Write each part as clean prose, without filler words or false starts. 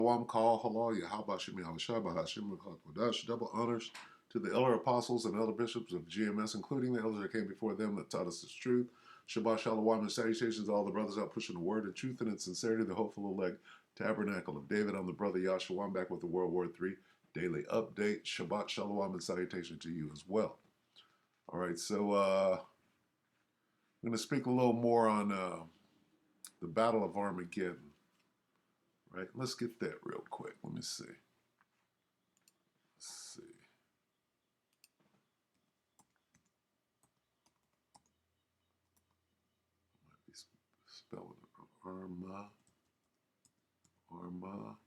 Wam call halal Yahaba Shimi Halashaba Hashim Kodash. Double honors to the elder apostles and elder bishops of GMS, including the elders that came before them that taught us this truth. Shabbat Shalom and salutations to all the brothers out pushing the word in truth and in sincerity, the hopeful elect tabernacle of David. I'm the brother Yahshua. I'm back with the World War III daily update. Shabbat Shalom and salutation to you as well. All right, so I'm going to speak a little more on the Battle of Armageddon. Right, let's get that real quick. Let me see. Let's see. Might be spelling it wrong. Arma, R-M-A,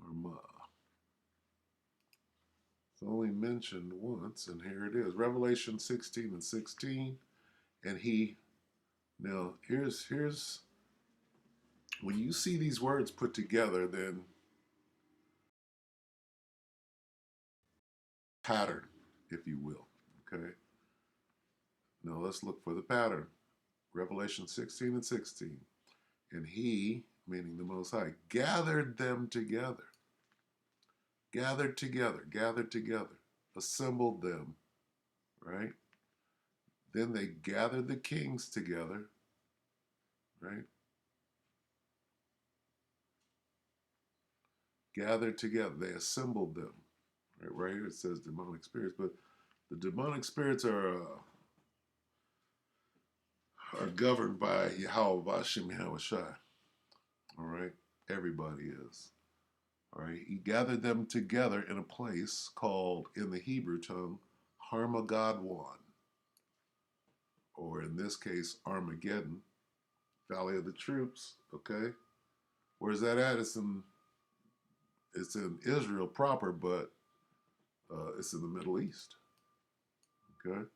Arma. It's only mentioned once, and here it is. Revelation 16 and 16. And now here's when you see these words put together, then pattern, if you will. Okay. Now let's look for the pattern. Revelation 16 and 16. And he, meaning the Most High, gathered them together. Gathered together, assembled them, right? Then they gathered the kings together, right? Gathered together, they assembled them. Right here it says demonic spirits, but the demonic spirits are governed by Yahweh Bashim Yahushai. All right, everybody is. All right, he gathered them together in a place called, in the Hebrew tongue, Harmagadwan, or in this case, Armageddon, Valley of the Troops. Okay, where's that at? It's in Israel proper, but it's in the Middle East. Okay,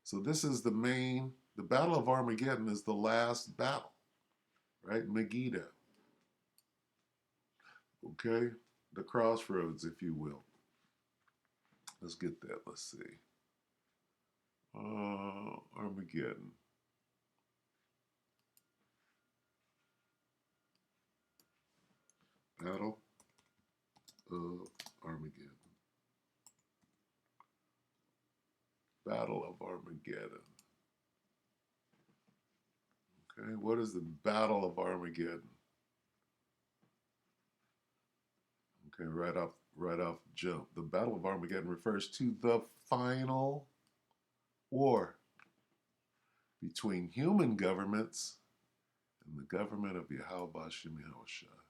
so this is the Battle of Armageddon is the last battle, right? Megiddo. Okay, the crossroads, if you will. Let's get that. Let's see. Armageddon. Battle of Armageddon. Battle of Armageddon. Okay, what is the Battle of Armageddon? Okay, right off jump. The Battle of Armageddon refers to the final war between human governments and the government of Yahweh Bashim Yahushua.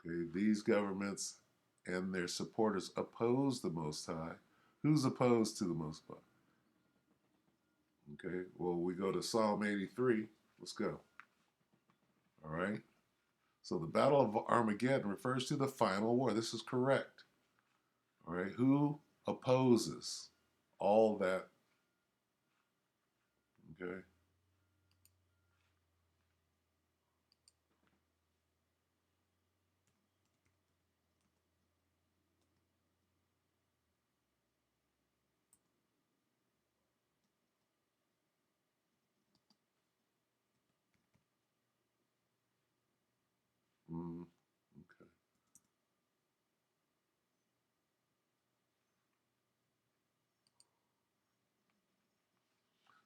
Okay, these governments and their supporters oppose the Most High. Who's opposed to the Most High? Okay, well, we go to Psalm 83. Let's go. All right. So the Battle of Armageddon refers to the final war. This is correct. All right. Who opposes all that? Okay. Okay.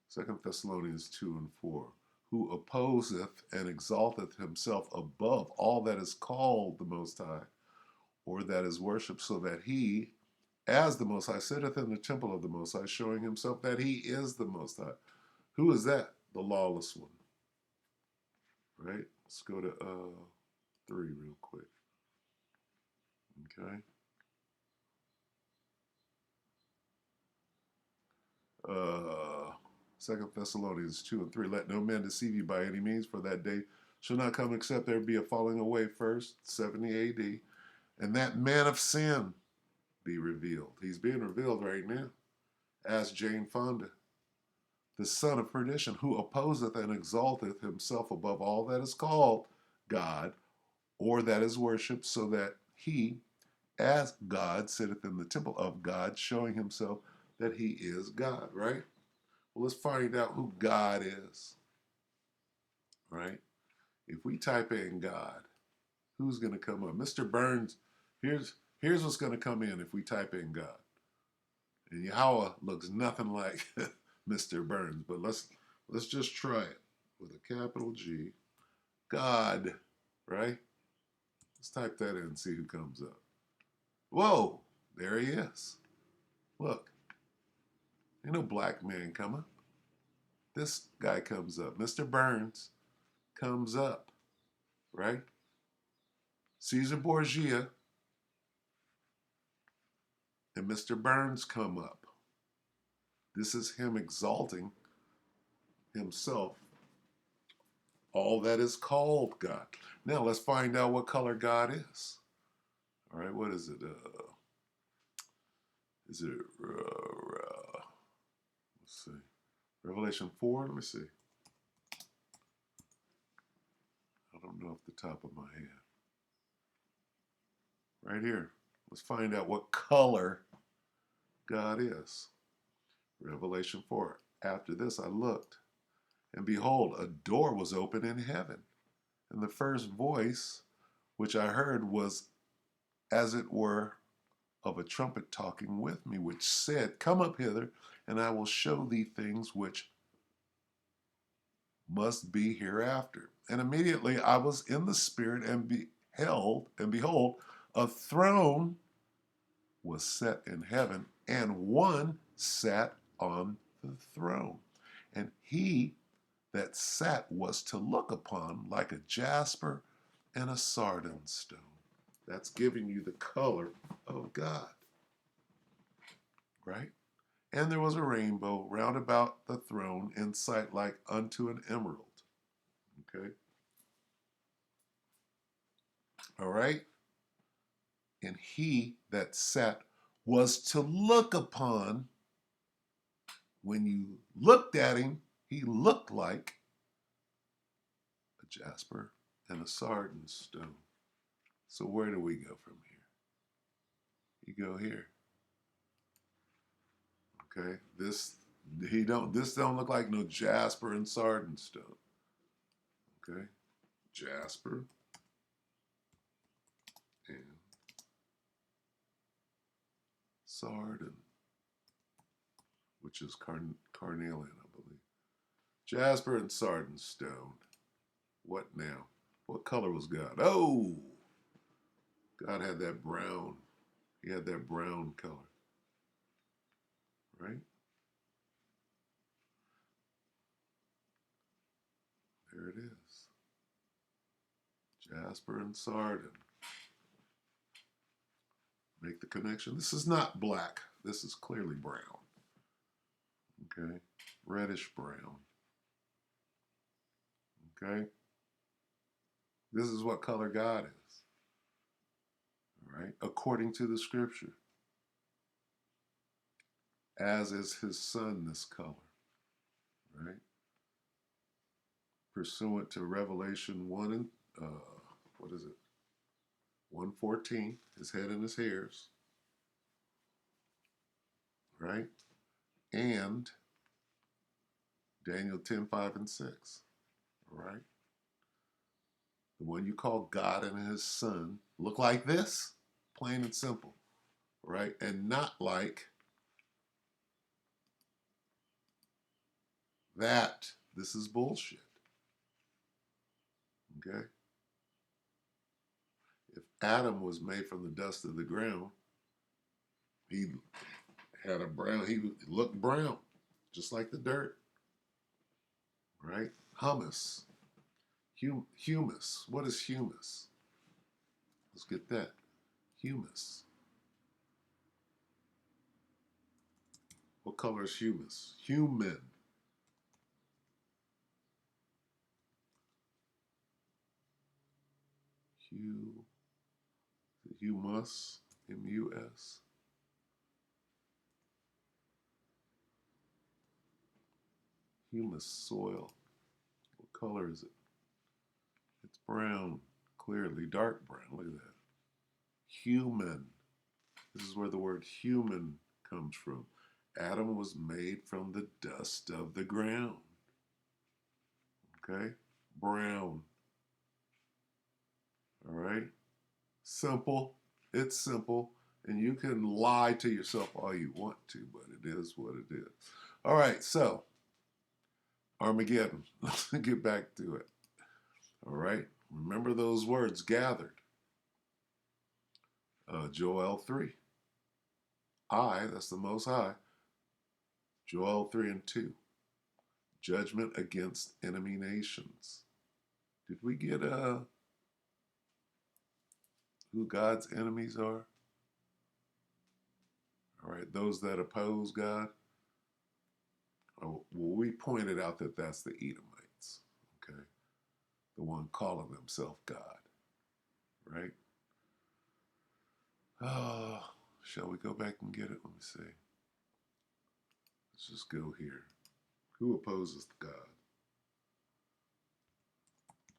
Second Thessalonians 2 and 4. Who opposeth and exalteth himself above all that is called the Most High, or that is worshipped, so that he, as the Most High, sitteth in the temple of the Most High, showing himself that he is the Most High. Who is that? The lawless one. Right? Let's go to 3 real quick. Okay. Second Thessalonians 2 and 3. Let no man deceive you by any means, for that day shall not come except there be a falling away first, 70 AD, and that man of sin be revealed. He's being revealed right now. Ask Jane Fonda, the son of perdition, who opposeth and exalteth himself above all that is called God, or that is worshipped, so that he, as God, sitteth in the temple of God, showing himself that he is God, right? Well, let's find out who God is, right? If we type in God, who's going to come up? Mr. Burns, here's what's going to come in if we type in God. And Yahweh looks nothing like Mr. Burns, but let's just try it with a capital G. God, right? Let's type that in and see who comes up. Whoa, there he is. Look, ain't no black man coming. This guy comes up. Mr. Burns comes up, right? Caesar Borgia and Mr. Burns come up. This is him exalting himself, all that is called God. Now let's find out what color God is. All right, what is it? Is it, let's see, Revelation 4? Let me see. I don't know off the top of my head. Right here. Let's find out what color God is. Revelation 4. After this I looked, and behold, a door was open in heaven. And the first voice which I heard was as it were of a trumpet talking with me, which said, Come up hither, and I will show thee things which must be hereafter. And immediately I was in the spirit and behold, a throne was set in heaven, and one sat on the throne. And he that sat was to look upon like a jasper and a sardine stone. That's giving you the color of God, right? And there was a rainbow round about the throne in sight like unto an emerald. Okay? All right? And he that sat was to look upon, when you looked at him, he looked like a jasper and a sardine stone. So where do we go from here? You go here. Okay? This don't look like no jasper and sardine stone. Okay? Jasper and sardine, which is carnelian, I believe. Jasper and sardine stone. What now? What color was God? Oh, God had that brown. He had that brown color, right? There it is. Jasper and sardine. Make the connection. This is not black. This is clearly brown. Okay? Reddish brown. Okay? This is what color God is. All right? According to the scripture. As is his son, this color. Right? Pursuant to Revelation 1 and, what is it? 1:14, his head and his hairs. Right? And Daniel 10:5 and 6. All right? The one you call God and his son look like this, plain and simple, right? And not like that. This is bullshit. Okay? If Adam was made from the dust of the ground, he had a brown, he looked brown, just like the dirt, right? Humus. Humus. What is humus? Let's get that. Humus. What color is humus? Human. Humus. M-U-S. Humus soil. What color is it? It's brown, clearly dark brown. Look at that. Human. This is where the word human comes from. Adam was made from the dust of the ground. Okay? Brown. All right? Simple. It's simple. And you can lie to yourself all you want to, but it is what it is. All right, so Armageddon. Let's get back to it. All right? Remember those words gathered. Joel 3. That's the Most High. Joel 3 and 2. Judgment against enemy nations. Did we get who God's enemies are? All right, those that oppose God. Oh, well, we pointed out that that's the Edomites, okay? The one calling themselves God, right? Oh, shall we go back and get it? Let me see. Let's just go here. Who opposes God?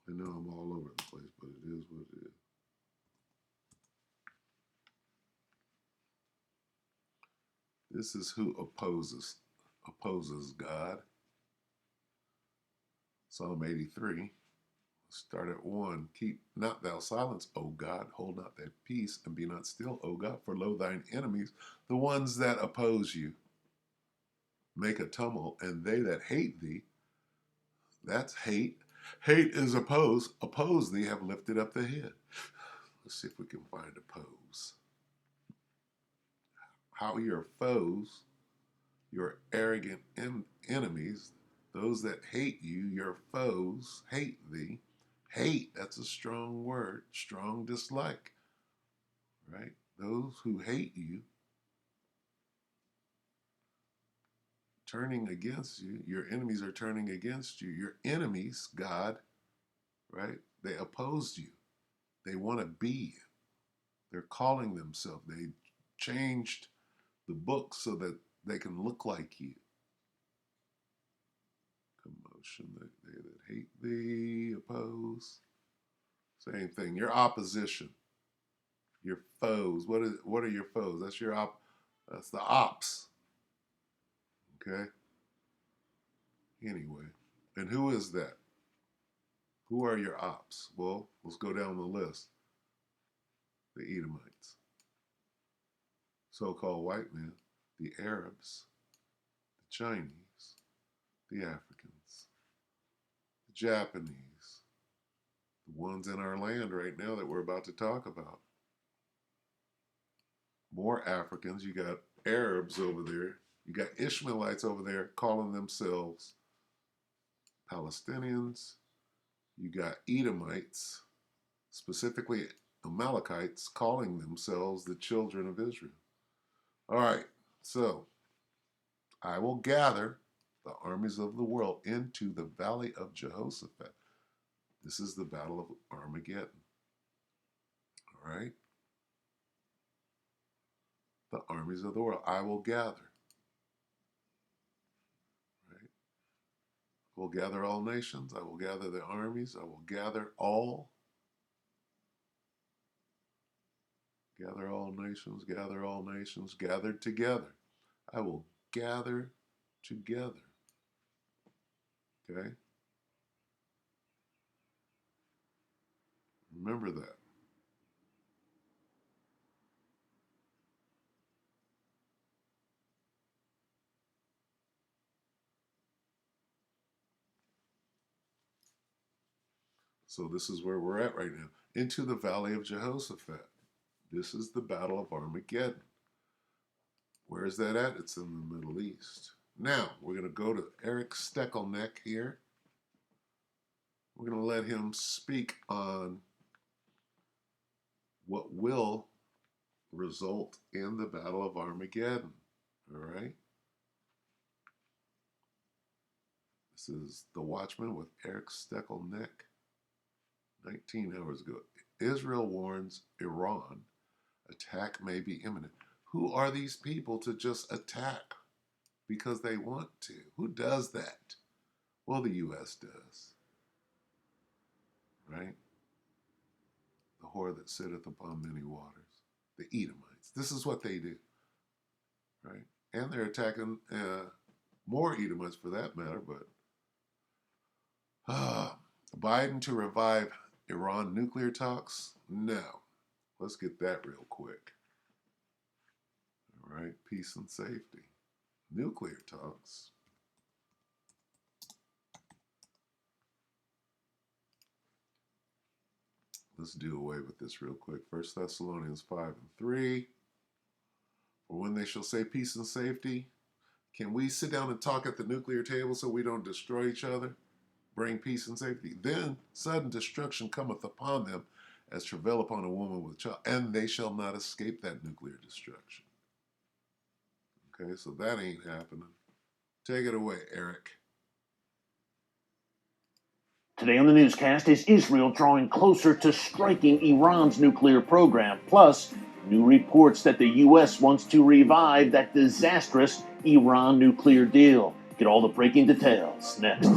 I know I'm all over the place, but it is what it is. This is who opposes God. Psalm 83. Start at 1. Keep not thou silence, O God. Hold not thy peace, and be not still, O God. For lo, thine enemies, the ones that oppose you, make a tumult, and they that hate thee, that's hate. Hate is oppose. Oppose thee have lifted up the head. Let's see if we can find oppose. How your foes, your arrogant enemies, those that hate you, your foes, hate thee. Hate, that's a strong word, strong dislike, right? Those who hate you, turning against you, your enemies are turning against you. Your enemies, God, right? They oppose you. They want to be you. They're calling themselves. They changed the book so that they can look like you. Commotion, they that hate thee, oppose. Same thing. Your opposition, your foes. What are your foes? That's That's the ops. Okay. Anyway, and who is that? Who are your ops? Well, let's go down the list. The Edomites, so-called white men, the Arabs, the Chinese, the Africans, the Japanese, the ones in our land right now that we're about to talk about. More Africans. You got Arabs over there. You got Ishmaelites over there calling themselves Palestinians. You got Edomites, specifically Amalekites, calling themselves the children of Israel. All right, so I will gather the armies of the world into the valley of Jehoshaphat. This is the battle of Armageddon. All right? The armies of the world I will gather. Right? I will gather all nations. I will gather the armies. I will gather all nations, gathered together. I will gather together. Okay? Remember that. So this is where we're at right now. Into the valley of Jehoshaphat. This is the battle of Armageddon. Where is that at? It's in the Middle East. Now, we're going to go to Eric Steckelneck here. We're going to let him speak on what will result in the Battle of Armageddon. All right? This is The Watchman with Eric Steckelneck. 19 hours ago. Israel warns Iran attack may be imminent. Who are these people to just attack because they want to? Who does that? Well, the U.S. does. Right? The whore that sitteth upon many waters. The Edomites. This is what they do. Right? and they're attacking more Edomites for that matter. But Biden to revive Iran nuclear talks? No. Let's get that real quick. All right, peace and safety. Nuclear talks. Let's do away with this real quick. 1 Thessalonians 5:3. For when they shall say peace and safety, can we sit down and talk at the nuclear table so we don't destroy each other? Bring peace and safety. Then sudden destruction cometh upon them as travail upon a woman with a child, and they shall not escape that nuclear destruction. Okay, so that ain't happening. Take it away, Eric. Today on the newscast, is Israel drawing closer to striking Iran's nuclear program? Plus, new reports that the U.S. wants to revive that disastrous Iran nuclear deal. Get all the breaking details next.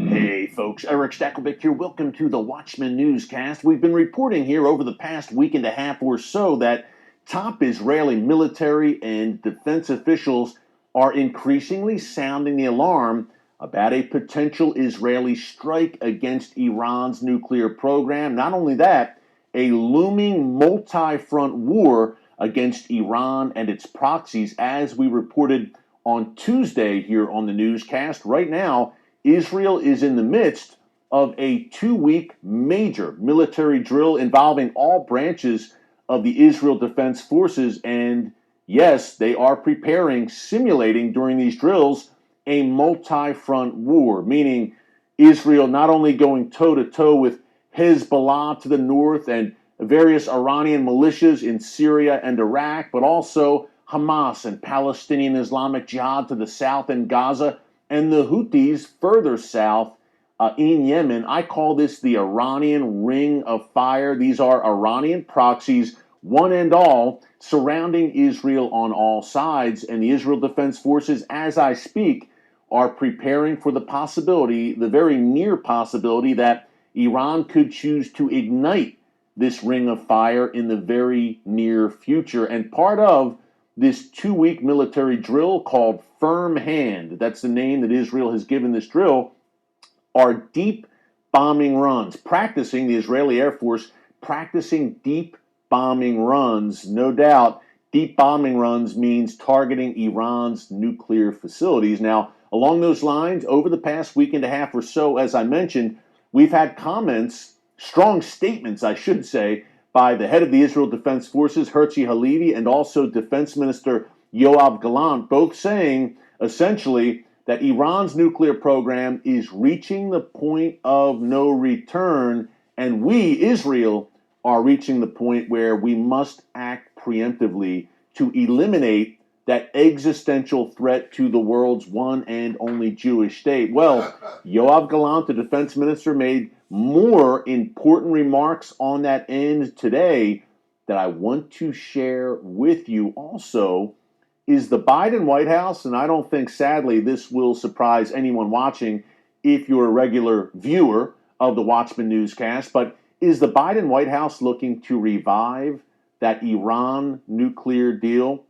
Hey folks, Eric Stakelbeck here. Welcome to the Watchman Newscast. We've been reporting here over the past week and a half or so that top Israeli military and defense officials are increasingly sounding the alarm about a potential Israeli strike against Iran's nuclear program. Not only that, a looming multi-front war against Iran and its proxies, as we reported on Tuesday here on the newscast. Right now, Israel is in the midst of a 2-week major military drill involving all branches of the Israel Defense Forces. And yes, they are preparing, simulating during these drills, a multi-front war, meaning Israel not only going toe-to-toe with Hezbollah to the north and various Iranian militias in Syria and Iraq, but also Hamas and Palestinian Islamic Jihad to the south in Gaza, and the Houthis further south in Yemen. I call this the Iranian Ring of Fire. These are Iranian proxies, one and all, surrounding Israel on all sides. And the Israel Defense Forces, as I speak, are preparing for the possibility, the very near possibility, that Iran could choose to ignite this ring of fire in the very near future. And part of this 2-week military drill called Firm Hand, that's the name that Israel has given this drill, are deep bombing runs, practicing the Israeli Air Force, practicing deep bombing runs. No doubt, deep bombing runs means targeting Iran's nuclear facilities. Now, along those lines, over the past week and a half or so, as I mentioned, we've had comments, strong statements, I should say, by the head of the Israel Defense Forces, Herzi Halevi, and also Defense Minister Yoav Gallant, both saying, essentially, that Iran's nuclear program is reaching the point of no return, and we, Israel, are reaching the point where we must act preemptively to eliminate that existential threat to the world's one and only Jewish state. Well, Yoav Gallant, the defense minister, made more important remarks on that end today that I want to share with you. Also, is the Biden White House, and I don't think, sadly, this will surprise anyone watching if you're a regular viewer of the Watchman newscast, but is the Biden White House looking to revive that Iran nuclear deal?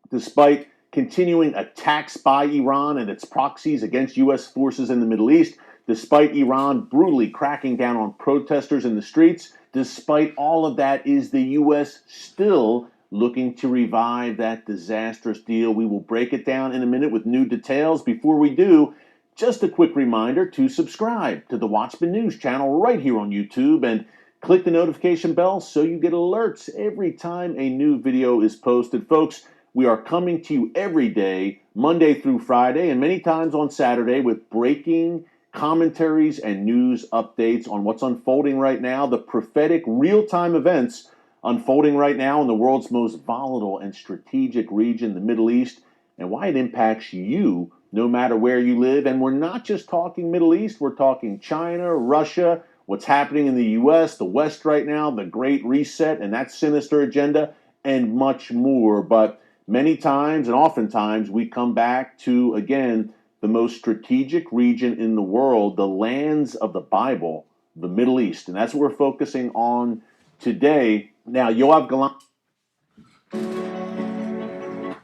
Despite continuing attacks by Iran and its proxies against U.S. forces in the Middle East, despite Iran brutally cracking down on protesters in the streets, despite all of that, is the U.S. still looking to revive that disastrous deal? We will break it down in a minute with new details. Before we do, just a quick reminder to subscribe to the Watchman News channel right here on YouTube and click the notification bell so you get alerts every time a new video is posted. Folks, we are coming to you every day, Monday through Friday, and many times on Saturday with breaking commentaries and news updates on what's unfolding right now, the prophetic real-time events unfolding right now in the world's most volatile and strategic region, the Middle East, and why it impacts you no matter where you live. And we're not just talking Middle East, we're talking China, Russia, what's happening in the U.S., the West right now, the Great Reset and that sinister agenda, and much more. But many times and oftentimes we come back to, again, the most strategic region in the world, the lands of the Bible, the Middle East. And that's what we're focusing on today. Now, Yoav Galan.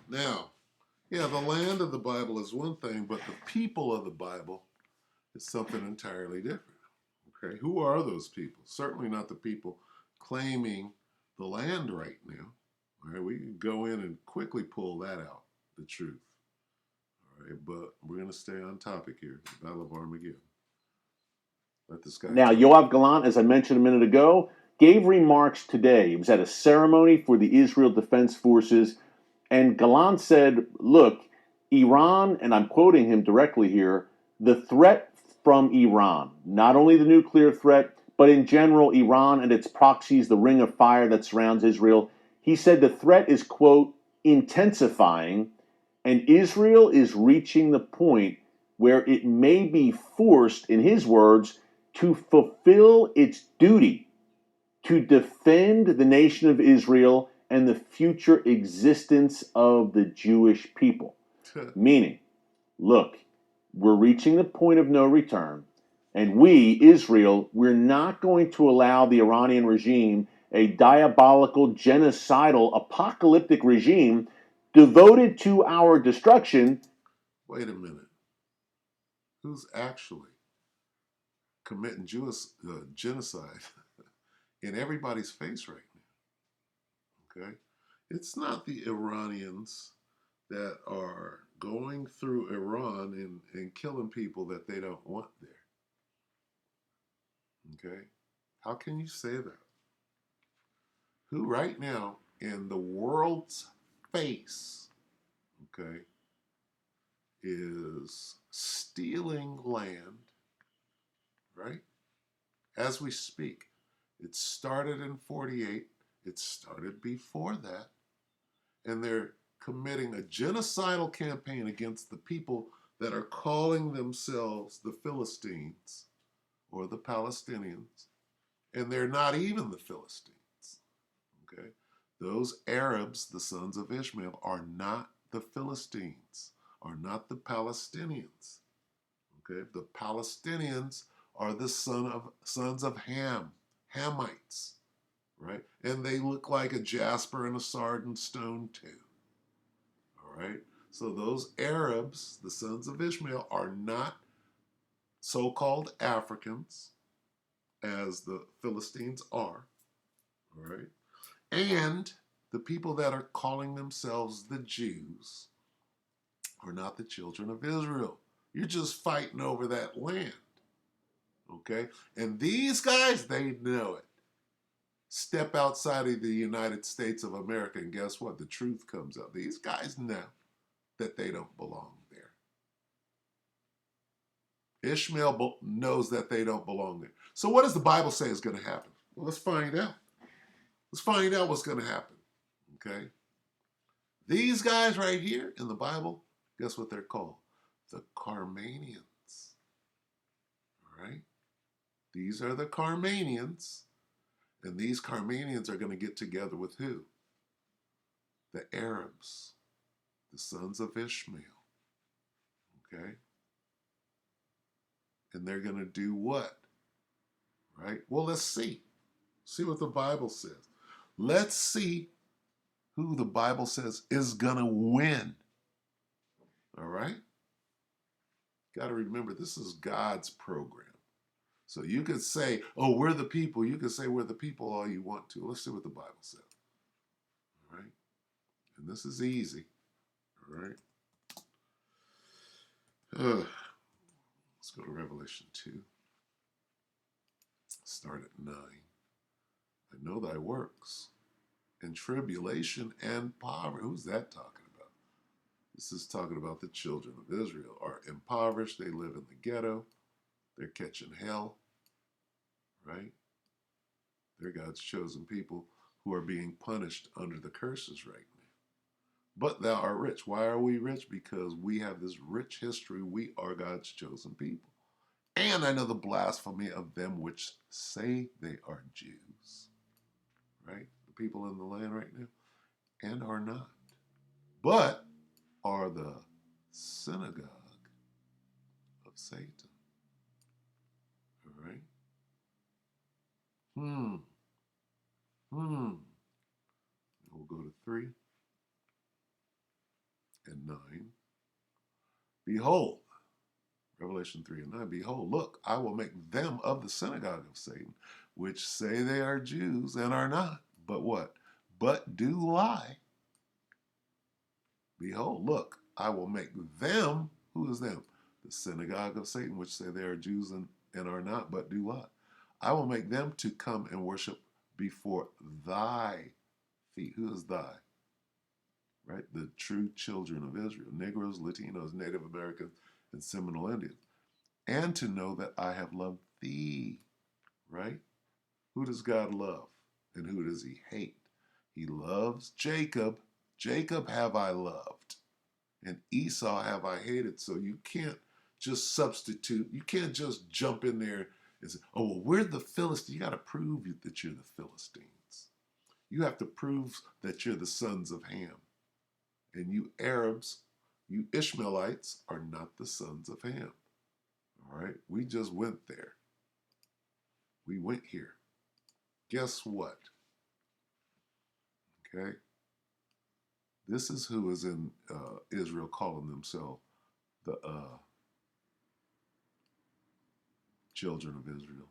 Now, yeah, the land of the Bible is one thing, but the people of the Bible is something entirely different. Okay, who are those people? Certainly not the people claiming the land right now. All right, we can go in and quickly pull that out, the truth. All right, but we're going to stay on topic here. The Battle of Armageddon. Let this guy Now, talk. Yoav Galan, as I mentioned a minute ago, gave remarks today. It was at a ceremony for the Israel Defense Forces. And Galan said, look, Iran, and I'm quoting him directly here, the threat from Iran, not only the nuclear threat, but in general, Iran and its proxies, the ring of fire that surrounds Israel. He said the threat is, quote, intensifying, and Israel is reaching the point where it may be forced, in his words, to fulfill its duty to defend the nation of Israel and the future existence of the Jewish people. Meaning, look, we're reaching the point of no return, and we, Israel, we're not going to allow the Iranian regime, a diabolical, genocidal, apocalyptic regime devoted to our destruction. Wait a minute. Who's actually committing Jewish genocide in everybody's face right now? Okay, it's not the Iranians that are going through Iran and killing people that they don't want there. Okay, how can you say that? Who right now in the world's face, okay, is stealing land, right? As we speak. It started in 48. It started before that. And they're committing a genocidal campaign against the people that are calling themselves the Philistines or the Palestinians. And they're not even the Philistines. Okay? Those Arabs, the sons of Ishmael, are not the Philistines, are not the Palestinians. Okay? The Palestinians are the sons of Ham, Hamites, right? And they look like a jasper and a sardine stone too. All right? So those Arabs, the sons of Ishmael, are not so-called Africans as the Philistines are. All right? And the people that are calling themselves the Jews are not the children of Israel. You're just fighting over that land. Okay? And these guys, they know it. Step outside of the United States of America, and guess what? The truth comes out. These guys know that they don't belong there. Ishmael knows that they don't belong there. So what does the Bible say is going to happen? Well, let's find out. Let's find out what's going to happen. Okay? These guys right here in the Bible, guess what they're called? The Carmanians. All right? These are the Carmanians. And these Carmanians are going to get together with who? The Arabs, the sons of Ishmael. Okay? And they're going to do what? Right? Well, let's see. See what the Bible says. Let's see who the Bible says is going to win. All right? Got to remember, this is God's program. So you could say, oh, we're the people. You could say we're the people all you want to. Let's see what the Bible says. All right? And this is easy. All right? Let's go to Revelation 2. Start at 9. I know thy works, and tribulation and poverty. Who's that talking about? This is talking about the children of Israel are impoverished. They live in the ghetto. They're catching hell, right? They're God's chosen people who are being punished under the curses right now. But thou art rich. Why are we rich? Because we have this rich history. We are God's chosen people. And I know the blasphemy of them which say they are Jews, right? The people in the land right now, and are not, but are the synagogue of Satan. All right? Hmm. Hmm. We'll go to 3 and 9. Behold, Revelation 3 and 9. Behold, look, I will make them of the synagogue of Satan, which say they are Jews and are not. But what? But do lie. Behold, look, I will make them, who is them? The synagogue of Satan, which say they are Jews and are not, but do lie. I will make them to come and worship before thy feet. Who is thy? Right? The true children of Israel, Negroes, Latinos, Native Americans, and Seminole Indians. And to know that I have loved thee. Right? Who does God love? And who does he hate? He loves Jacob. Jacob have I loved. And Esau have I hated. So you can't just substitute. You can't just jump in there and say, oh, well, we're the Philistines. You got to prove that you're the Philistines. You have to prove that you're the sons of Ham. And you Arabs, you Ishmaelites are not the sons of Ham. All right? We just went there. We went here. Guess what? Okay? This is who is in Israel calling themselves the children of Israel.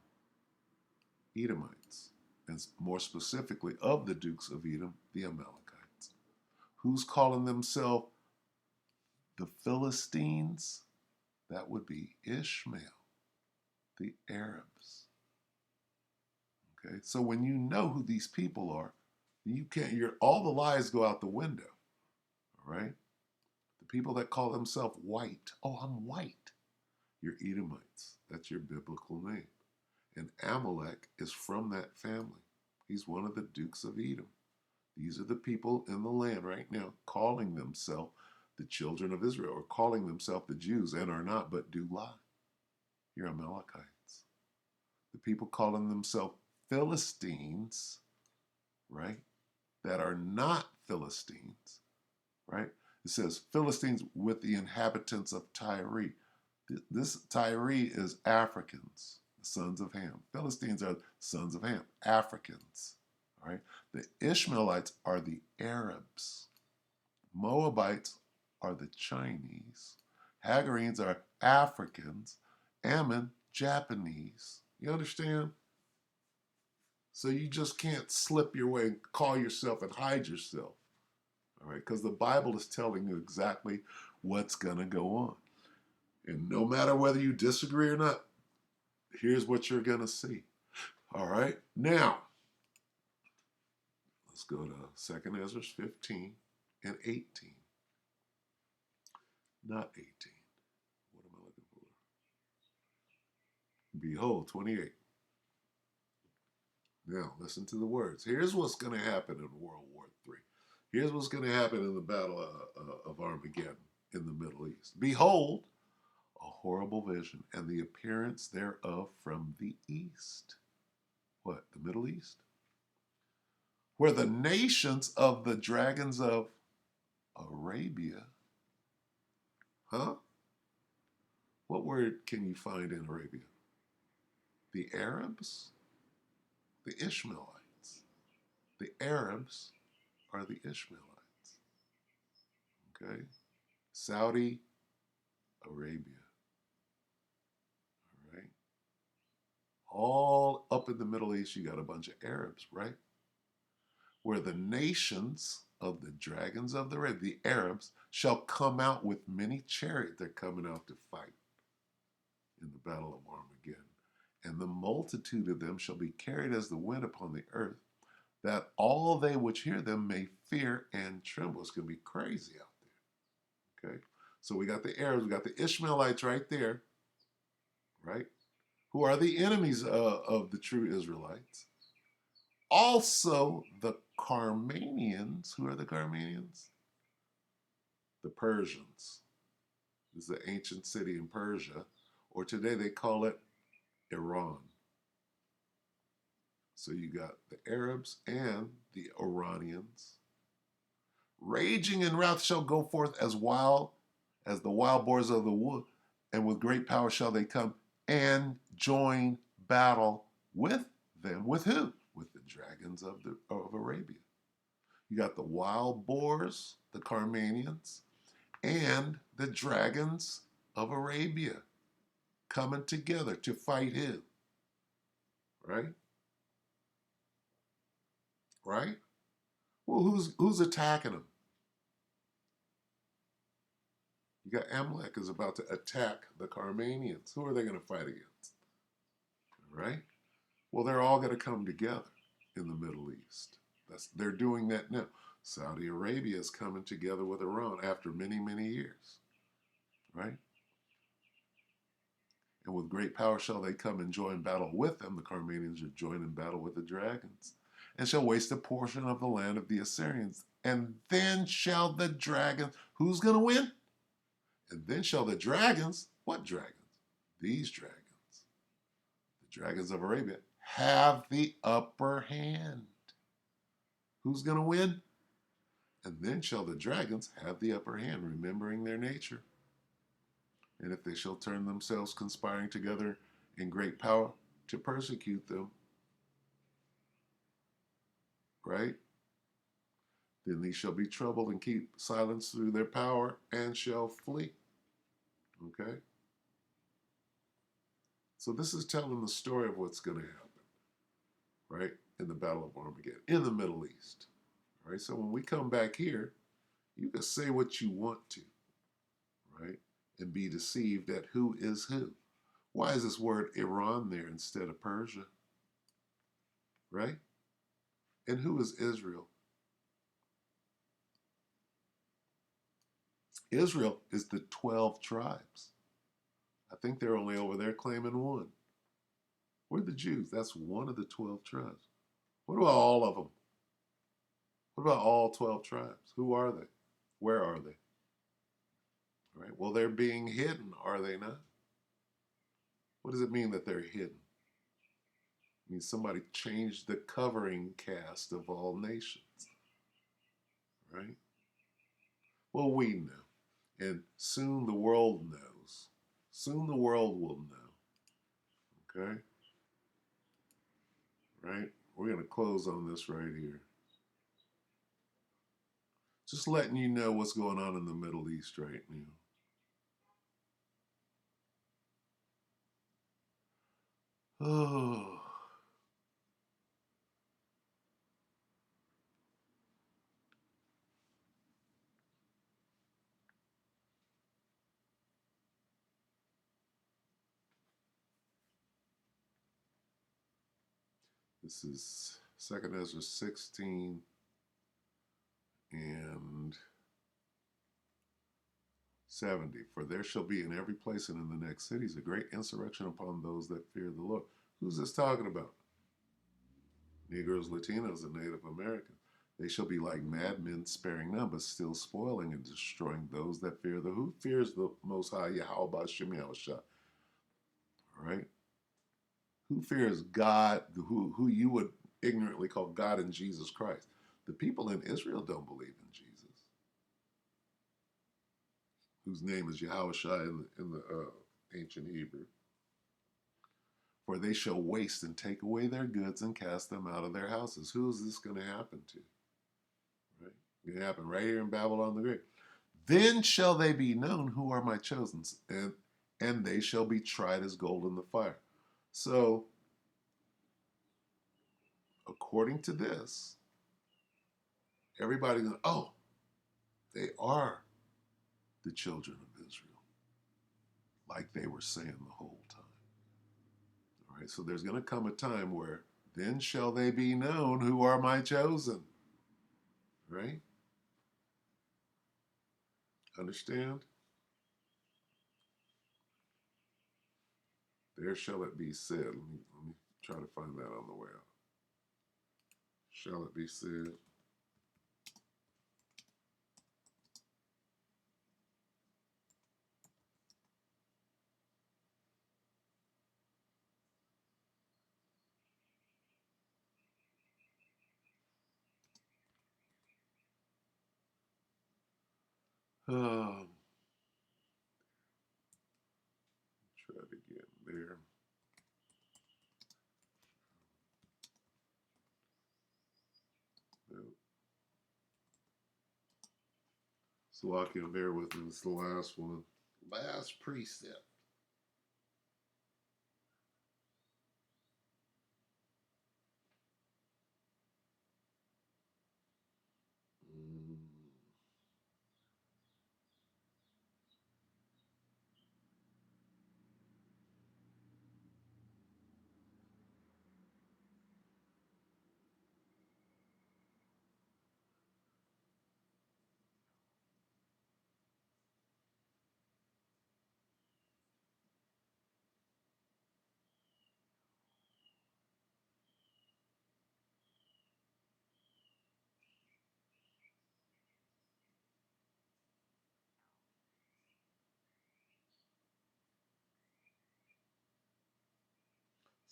Edomites. And more specifically of the dukes of Edom, the Amalekites. Who's calling themselves the Philistines? That would be Ishmael, the Arabs. Okay, so when you know who these people are, you can't. All the lies go out the window. All right, the people that call themselves white. Oh, I'm white. You're Edomites. That's your biblical name. And Amalek is from that family. He's one of the dukes of Edom. These are the people in the land right now calling themselves the children of Israel, or calling themselves the Jews and are not, but do lie. You're Amalekites. The people calling themselves Philistines, right, that are not Philistines, right? It says Philistines with the inhabitants of Tyre. This Tyre is Africans, the sons of Ham. Philistines are sons of Ham, Africans, all right? The Ishmaelites are the Arabs. Moabites are the Chinese. Hagarenes are Africans. Ammon, Japanese. You understand? So you just can't slip your way and call yourself and hide yourself. All right? Because the Bible is telling you exactly what's going to go on. And no matter whether you disagree or not, here's what you're going to see. All right? Now, let's go to 2nd Ezra 15 and 18. Not 18. What am I looking for? Behold, 28. Now, listen to the words. Here's what's going to happen in World War III. Here's what's going to happen in the Battle of Armageddon in the Middle East. Behold, a horrible vision, and the appearance thereof from the east. What? The Middle East? Where the nations of the dragons of Arabia. Huh? What word can you find in Arabia? The Arabs? The Ishmaelites. The Arabs are the Ishmaelites. Okay? Saudi Arabia. All right? All up in the Middle East, you got a bunch of Arabs, right? Where the nations of the dragons of the Arabs, shall come out with many chariots. They're coming out to fight in the battle of Armageddon. And the multitude of them shall be carried as the wind upon the earth, that all they which hear them may fear and tremble. It's going to be crazy out there. Okay? So we got the Arabs, we got the Ishmaelites right there, right? Who are the enemies of the true Israelites. Also the Carmanians. Who are the Carmanians? The Persians. This is the ancient city in Persia, or today they call it Iran. So you got the Arabs and the Iranians. Raging in wrath shall go forth as wild as the wild boars of the wood, and with great power shall they come and join battle with them with who? With the dragons of Arabia. You got the wild boars, the Carmanians, and the dragons of Arabia coming together to fight who? Right? Right? Well, who's attacking them? You got Amalek is about to attack the Carmanians. Who are they going to fight against? Right? Well, they're all going to come together in the Middle East. They're doing that now. Saudi Arabia is coming together with Iran after many, many years. Right? And with great power shall they come and join battle with them. The Carmanians are joined in battle with the dragons, and shall waste a portion of the land of the Assyrians. And then shall the dragons, who's going to win? And then shall the dragons, what dragons? These dragons, the dragons of Arabia, have the upper hand. Who's going to win? And then shall the dragons have the upper hand, remembering their nature. And if they shall turn themselves, conspiring together in great power to persecute them, right? Then these shall be troubled and keep silence through their power and shall flee. Okay? So this is telling the story of what's going to happen, right? In the Battle of Armageddon, in the Middle East. Right? So when we come back here, you can say what you want to, right? And be deceived at who is who. Why is this word Iran there instead of Persia? Right? And who is Israel? Israel is the 12 tribes. I think they're only over there claiming one. We're the Jews. That's one of the 12 tribes. What about all of them? What about all 12 tribes? Who are they? Where are they? Right? Well, they're being hidden, are they not? What does it mean that they're hidden? It means somebody changed the covering cast of all nations. Right? Well, we know. And soon the world knows. Soon the world will know. Okay? Right? We're going to close on this right here. Just letting you know what's going on in the Middle East right now. Oh, this is 2nd Ezra 16 and 70. For there shall be in every place and in the next cities a great insurrection upon those that fear the Lord. Who's this talking about? Negroes, Latinos, and Native Americans. They shall be like madmen, sparing none, but still spoiling and destroying those that fear the. Who fears the Most High Yahweh Shem Yahushua? All right. Who fears God? Who you would ignorantly call God and Jesus Christ? The people in Israel don't believe in Jesus, whose name is Yahushua in the ancient Hebrew. For they shall waste and take away their goods and cast them out of their houses. Who is this going to happen to? Right? It's going to happen right here in Babylon the Great. Then shall they be known who are my chosen, and they shall be tried as gold in the fire. So, according to this, everybody's going, oh, they are the children of Israel, like they were saying the whole time. All right, so there's going to come a time where then shall they be known who are my chosen. Right? Understand? There shall it be said. Let me try to find that on the way out. Shall it be said? Um, try it again there. So I can bear with me. It's the last one. Last precept. Mm.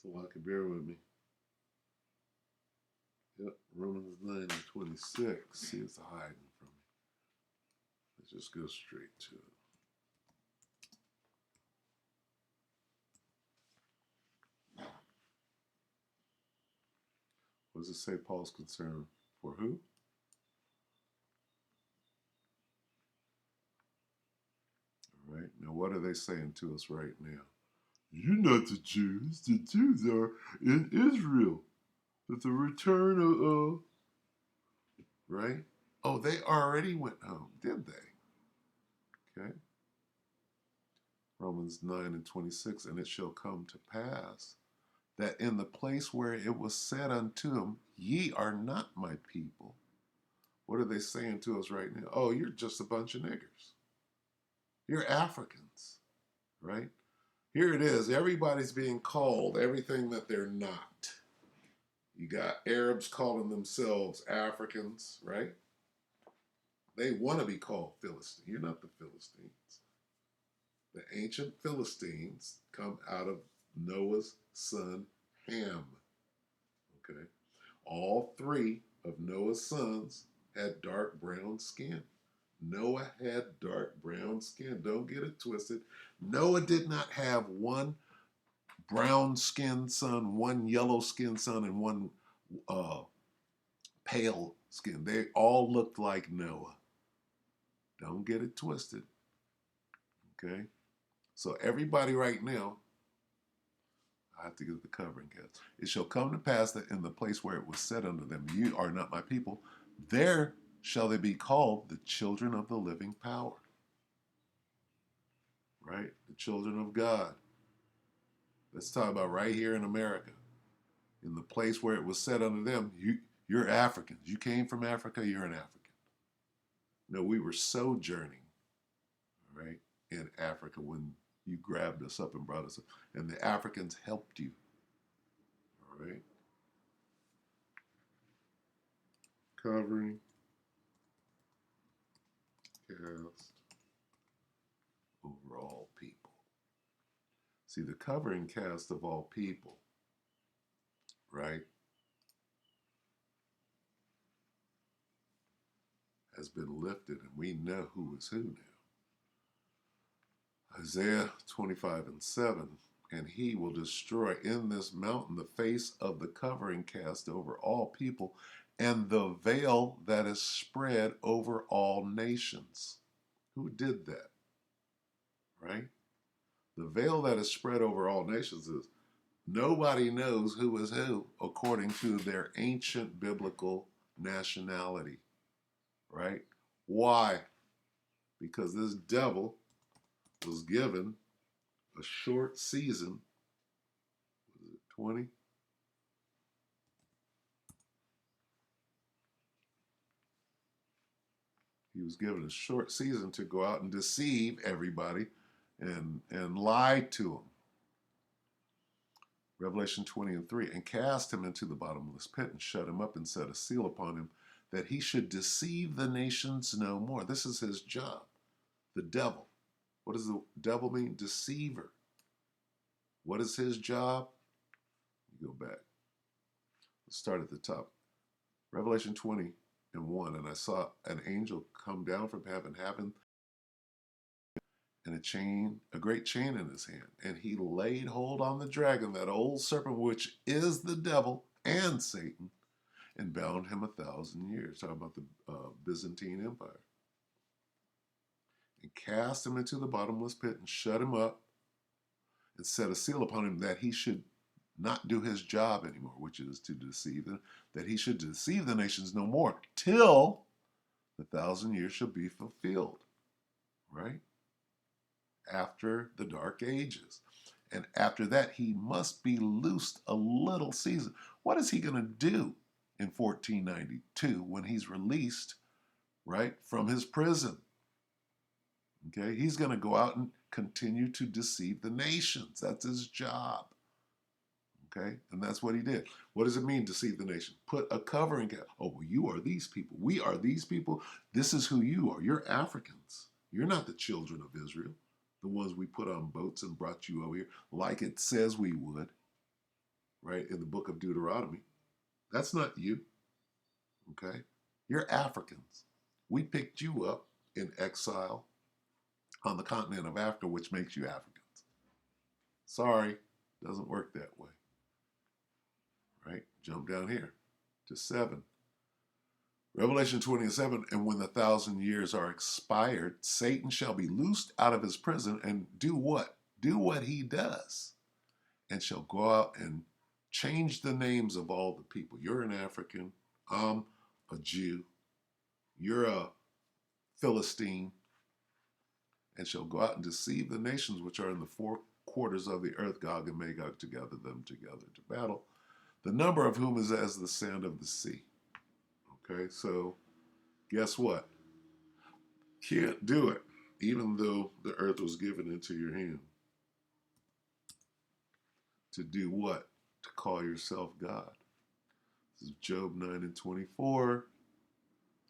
So I can bear with me. Yep, Romans 9 and 26. See, it's hiding from me. Let's just go straight to it. What does it say Paul's concern for who? All right. Now, what are they saying to us right now? You're not the Jews. The Jews are in Israel. At the return of, right? Oh, they already went home, did they? Okay. Romans 9 and 26. And it shall come to pass that in the place where it was said unto them, ye are not my people. What are they saying to us right now? Oh, you're just a bunch of niggers. You're Africans, right? Here it is. Everybody's being called everything that they're not. You got Arabs calling themselves Africans, right? They want to be called Philistines. You're not the Philistines. The ancient Philistines come out of Noah's son Ham. Okay. All three of Noah's sons had dark brown skin. Noah had dark brown skin. Don't get it twisted. Noah did not have one brown skinned son, one yellow skinned son, and one uh, pale skin. They all looked like Noah. Don't get it twisted. Okay? So, everybody right now, I have to get the covering, cast. It shall come to pass that in the place where it was said unto them, you are not my people, there shall they be called the children of the living power. Right? The children of God. Let's talk about right here in America. In the place where it was said unto them, you're Africans. You came from Africa, you're an African. No, we were sojourning, right, in Africa when you grabbed us up and brought us up. And the Africans helped you. All right. Covering, cast over all people. See, the covering cast of all people, right, has been lifted, and we know who is who now. Isaiah 25 and 7, and he will destroy in this mountain the face of the covering cast over all people, and the veil that is spread over all nations. Who did that? Right? The veil that is spread over all nations is nobody knows who is who according to their ancient biblical nationality. Right? Why? Because this devil was given a short season. Was it 20? He was given a short season to go out and deceive everybody and lie to them. Revelation 20 and 3, and cast him into the bottomless pit and shut him up and set a seal upon him that he should deceive the nations no more. This is his job, the devil. What does the devil mean? Deceiver. What is his job? You go back. Let's start at the top. Revelation 20 and 1, and I saw an angel come down from heaven, having and a great chain in his hand. And he laid hold on the dragon, that old serpent, which is the devil and Satan, and bound him 1,000 years. Talking about the Byzantine Empire. cast him into the bottomless pit and shut him up and set a seal upon him that he should not do his job anymore, which is to deceive them, that he should deceive the nations no more till the 1,000 years shall be fulfilled, right? After the dark ages. And after that, he must be loosed a little season. What is he going to do in 1492 when he's released, right, from his prison? Okay, he's going to go out and continue to deceive the nations. That's his job. Okay, and that's what he did. What does it mean, deceive the nation? Put a covering. Oh, well, you are these people. We are these people. This is who you are. You're Africans. You're not the children of Israel, the ones we put on boats and brought you over here, like it says we would, right, in the book of Deuteronomy. That's not you. Okay, you're Africans. We picked you up in exile on the continent of Africa, which makes you Africans. Sorry, doesn't work that way. Right? Jump down here to 7. Revelation 27, and when the 1,000 years are expired, Satan shall be loosed out of his prison and do what? Do what he does, and shall go out and change the names of all the people. You're an African. I'm a Jew. You're a Philistine. And shall go out and deceive the nations which are in the 4 quarters of the earth, Gog and Magog, to gather them together to battle, the number of whom is as the sand of the sea. Okay, so guess what? Can't do it, even though the earth was given into your hand. To do what? To call yourself God. This is Job 9 and 24.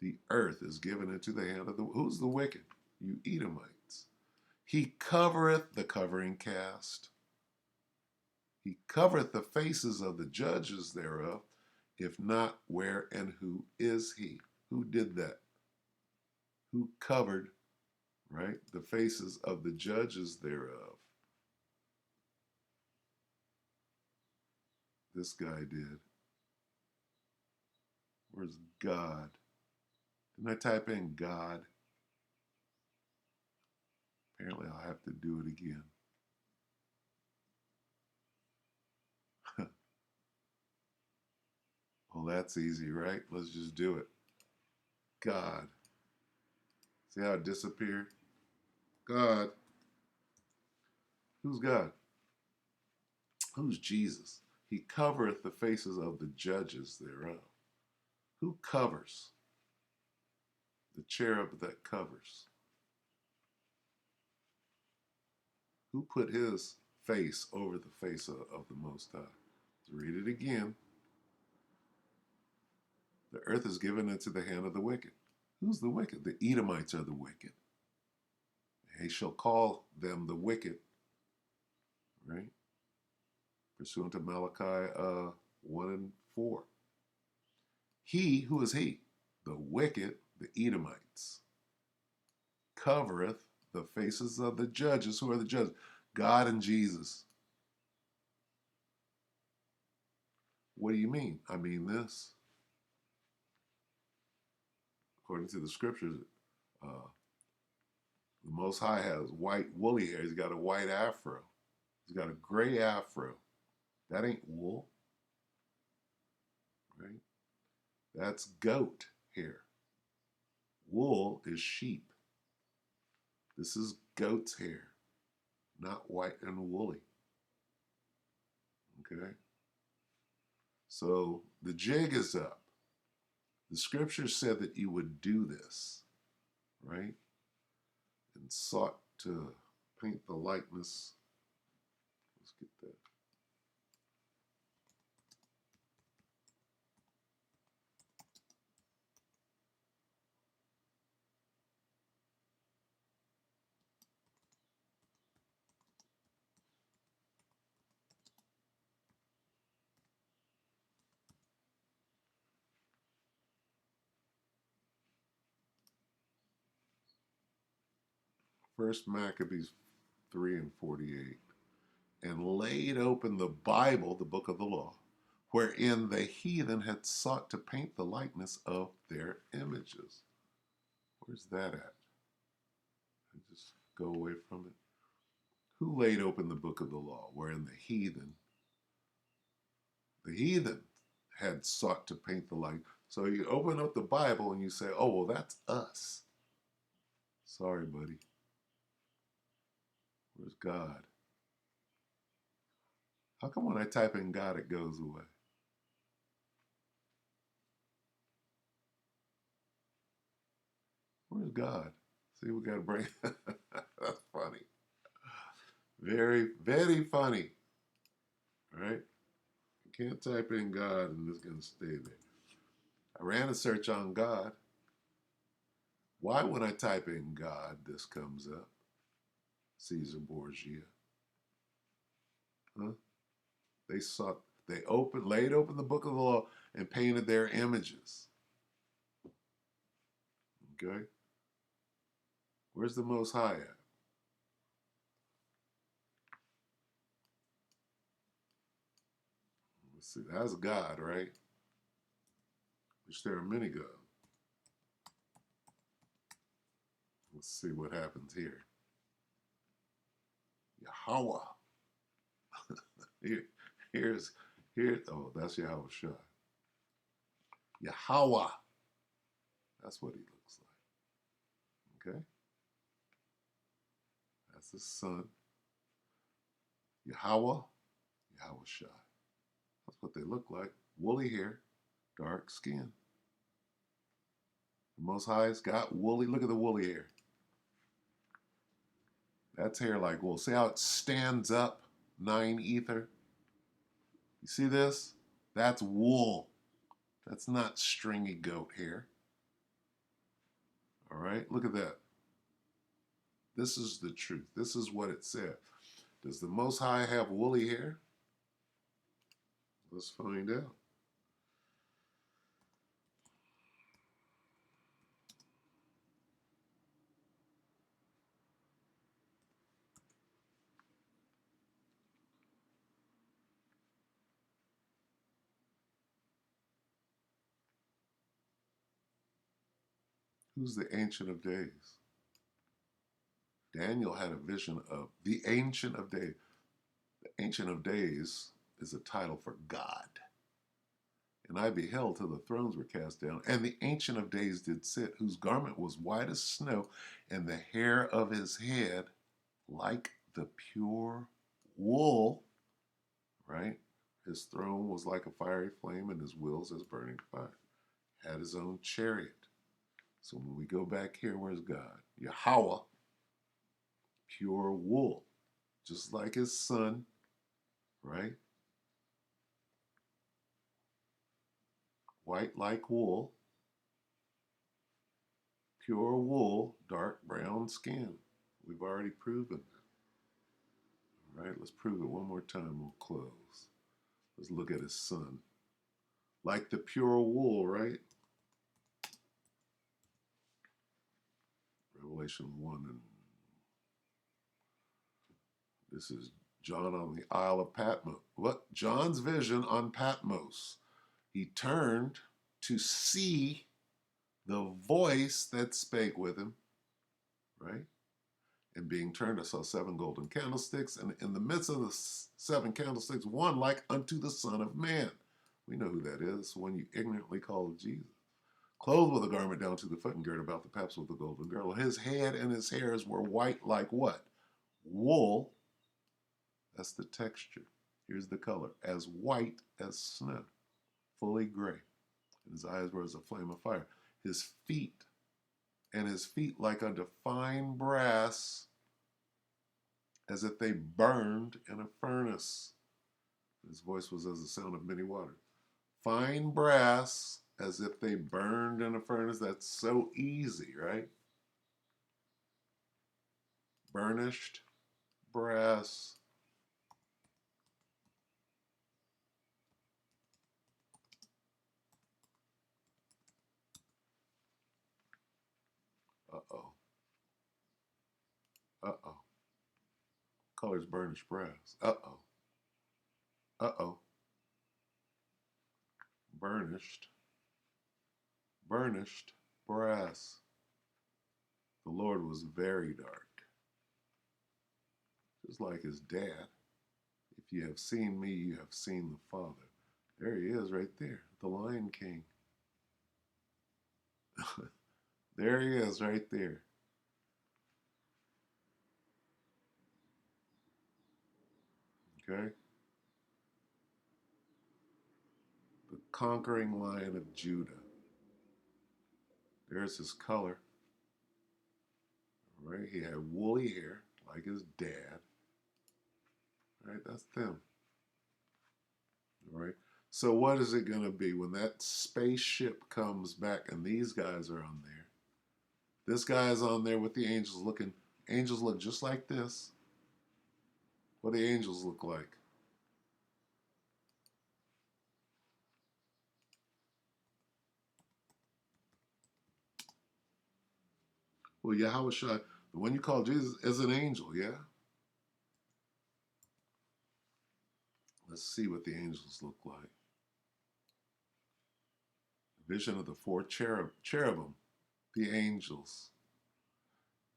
The earth is given into the hand of the... Who's the wicked? You Edomites. He covereth the covering cast. He covereth the faces of the judges thereof. If not, where and who is he? Who did that? Who covered, right, the faces of the judges thereof? This guy did. Where's God? Didn't I type in God? Apparently I'll have to do it again. Well, that's easy, right? Let's just do it. God. See how it disappeared? God. Who's God? Who's Jesus? He covereth the faces of the judges thereof. Who covers? The cherub that covers. Who put his face over the face of the Most High? Let's read it again. The earth is given into the hand of the wicked. Who's the wicked? The Edomites are the wicked. He shall call them the wicked, right? Pursuant to Malachi 1 and 4. He, who is he? The wicked, the Edomites, covereth the faces of the judges. Who are the judges? God and Jesus. What do you mean? I mean this. According to the scriptures, the Most High has white woolly hair. He's got a white afro. He's got a gray afro. That ain't wool, right? That's goat hair. Wool is sheep. This is goat's hair, not white and woolly. Okay? So the jig is up. The scripture said that you would do this, right? And sought to paint the likeness. Let's get that. First Maccabees 3 and 48. And laid open the Bible, the book of the law, wherein the heathen had sought to paint the likeness of their images. Where's that at? I just go away from it. Who laid open the book of the law, wherein the heathen had sought to paint the light? So you open up the Bible and you say, oh, well, that's us. Sorry, buddy. Where's God? How come when I type in God, it goes away? Where's God? See, we got to bring. That's funny. Very, very funny. All right? You can't type in God and it's going to stay there. I ran a search on God. Why, when I type in God, this comes up? Caesar Borgia. Huh? They laid open the book of the law and painted their images. Okay? Where's the Most High at? Let's see. That's God, right? Which there are many gods. Let's see what happens here. Yahweh. Here, here's here. Oh, that's Yahweh Shai. Yahweh. That's what he looks like. Okay, that's his son. Yahweh. Yahweh Shai. That's what they look like. Woolly hair, dark skin. The Most High's got woolly. Look at the woolly hair. That's hair like wool. See how it stands up? 9 ether. You see this? That's wool. That's not stringy goat hair. All right, look at that. This is the truth. This is what it said. Does the Most High have woolly hair? Let's find out. Who's the Ancient of Days? Daniel had a vision of the Ancient of Days. The Ancient of Days is a title for God. And I beheld till the thrones were cast down, and the Ancient of Days did sit, whose garment was white as snow, and the hair of his head like the pure wool, right? His throne was like a fiery flame, and his wheels as burning fire. Had his own chariot. So when we go back here, where's God? Yahweh, pure wool, just like his son, right? White like wool, pure wool, dark brown skin. We've already proven that. All right, let's prove it one more time. We'll close. Let's look at his son. Like the pure wool, right? Revelation 1. And this is John on the Isle of Patmos. What? John's vision on Patmos. He turned to see the voice that spake with him, right? And being turned, I saw 7 golden candlesticks, and in the midst of the 7 candlesticks, one like unto the Son of Man. We know who that is, the one you ignorantly call Jesus. Clothed with a garment down to the foot and girt about the paps with a golden girdle. His head and his hairs were white like what? Wool. That's the texture. Here's the color. As white as snow. Fully gray. And his eyes were as a flame of fire. His feet like unto fine brass, as if they burned in a furnace. His voice was as the sound of many waters. Fine brass, as if they burned in a furnace. That's so easy, right? Burnished brass. Uh-oh. Uh-oh. Color's burnished brass. Uh-oh. Uh-oh. Burnished. Burnished brass. The Lord was very dark. just like his dad. If you have seen me, you have seen the Father. There he is right there, the Lion King. There he is right there. Okay? The conquering Lion of Judah. There's his color. Right? He had woolly hair like his dad. Right? That's them. Right? So what is it going to be when that spaceship comes back and these guys are on there? This guy is on there with the angels looking. Angels look just like this. What do the angels look like? Well, Yahweh Shai, the one you call Jesus, is an angel, yeah? Let's see what the angels look like. Vision of the four cherubim, the angels.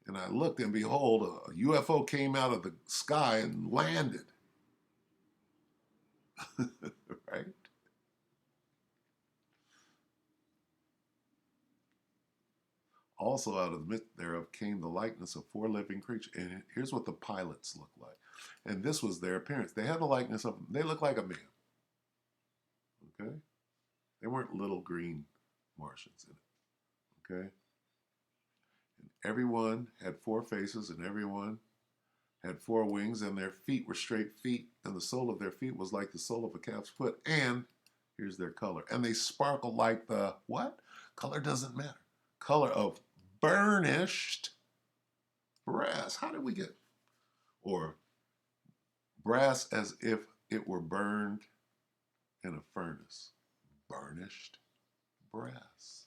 And I looked, and behold, a UFO came out of the sky and landed. Right? Also out of the midst thereof came the likeness of four living creatures. And here's what the pilots look like. And this was their appearance. They had the likeness of them. They looked like a man. Okay? They weren't little green Martians in it. Okay? And everyone had four faces, and everyone had four wings, and their feet were straight feet, and the sole of their feet was like the sole of a calf's foot. And here's their color. And they sparkle like the what? Color doesn't matter. Color of burnished brass. How did we get? Or brass as if it were burned in a furnace. Burnished brass.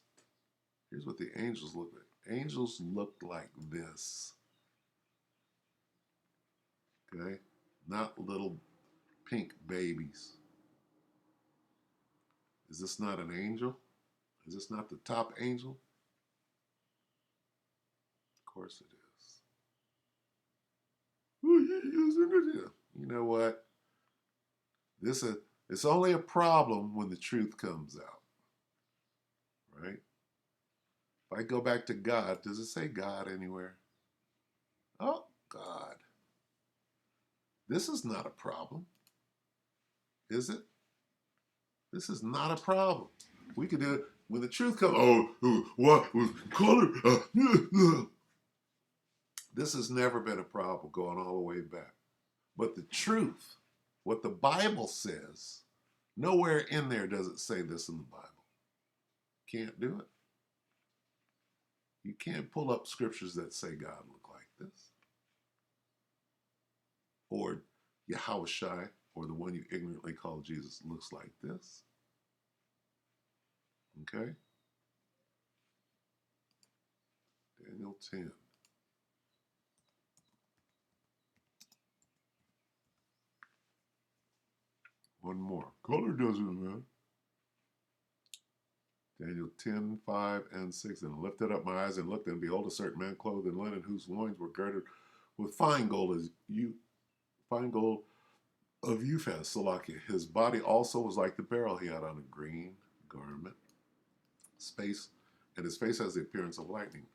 Here's what the angels look like. Angels looked like this. Okay? Not little pink babies. Is this not an angel? Is this not the top angel? Of course it is. You know what? It's only a problem when the truth comes out. Right? If I go back to God, does it say God anywhere? Oh, God. This is not a problem. Is it? This is not a problem. We could do it when the truth comes. Oh, what was color? This has never been a problem going all the way back. But the truth, what the Bible says, nowhere in there does it say this in the Bible. Can't do it. You can't pull up scriptures that say God looked like this. Or Yahweh Shai, or the one you ignorantly call Jesus, looks like this. Okay? Daniel 10. One more. Color doesn't matter. Daniel 10, 5, and 6. And I lifted up my eyes and looked, and behold, a certain man clothed in linen, whose loins were girded with fine gold of Uphaz, Salakia. His body also was like the beryl. He had on a green garment, and his face has the appearance of lightning,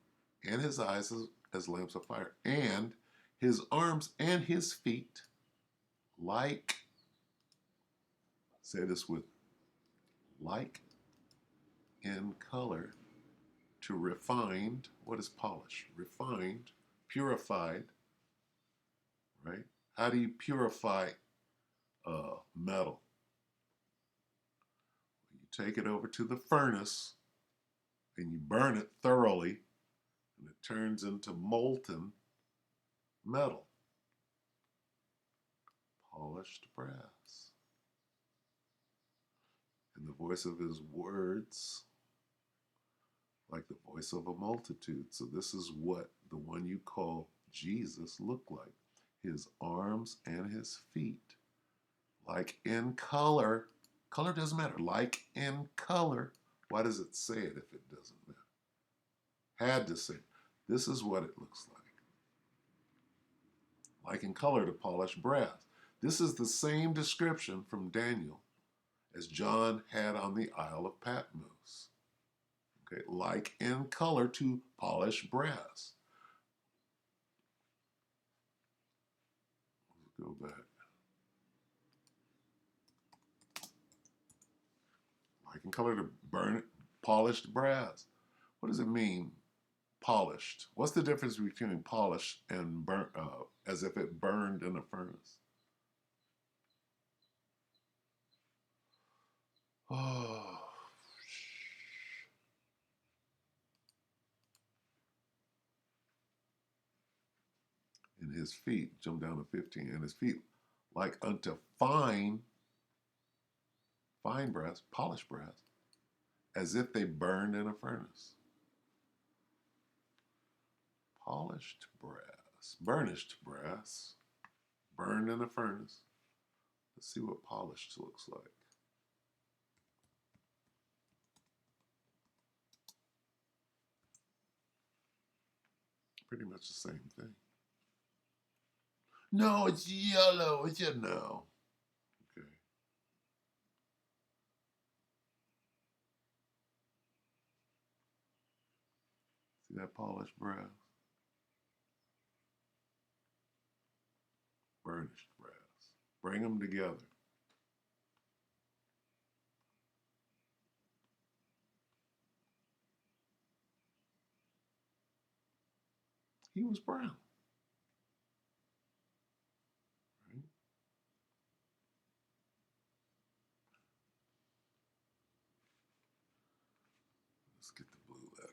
and his eyes as lamps of fire, and his arms and his feet like, say this with, like in color to refined. What is polished? Refined, purified, right? How do you purify metal? You take it over to the furnace and you burn it thoroughly, and it turns into molten metal, polished brass. And the voice of his words like the voice of a multitude. So this is what the one you call Jesus looked like. His arms and his feet, like in color. Color doesn't matter. Like in color. Why does it say it if it doesn't matter? Had to say it. This is what it looks like. like in color to polished brass. This is the same description from Daniel as John had on the Isle of Patmos. Okay, like in color to polished brass. Let's go back. Like in color to polished brass. What does it mean, polished? What's the difference between polished and burnt, as if it burned in a furnace? Oh, and his feet, jump down to 15, and his feet like unto fine brass, polished brass, as if they burned in a furnace. Polished brass, burnished brass, burned in a furnace. Let's see what polished looks like. Pretty much the same thing. No, it's yellow. It's yellow. No. Okay. See that polished brass? Burnished brass. Bring them together. He was brown. Right? Let's get the blue letter.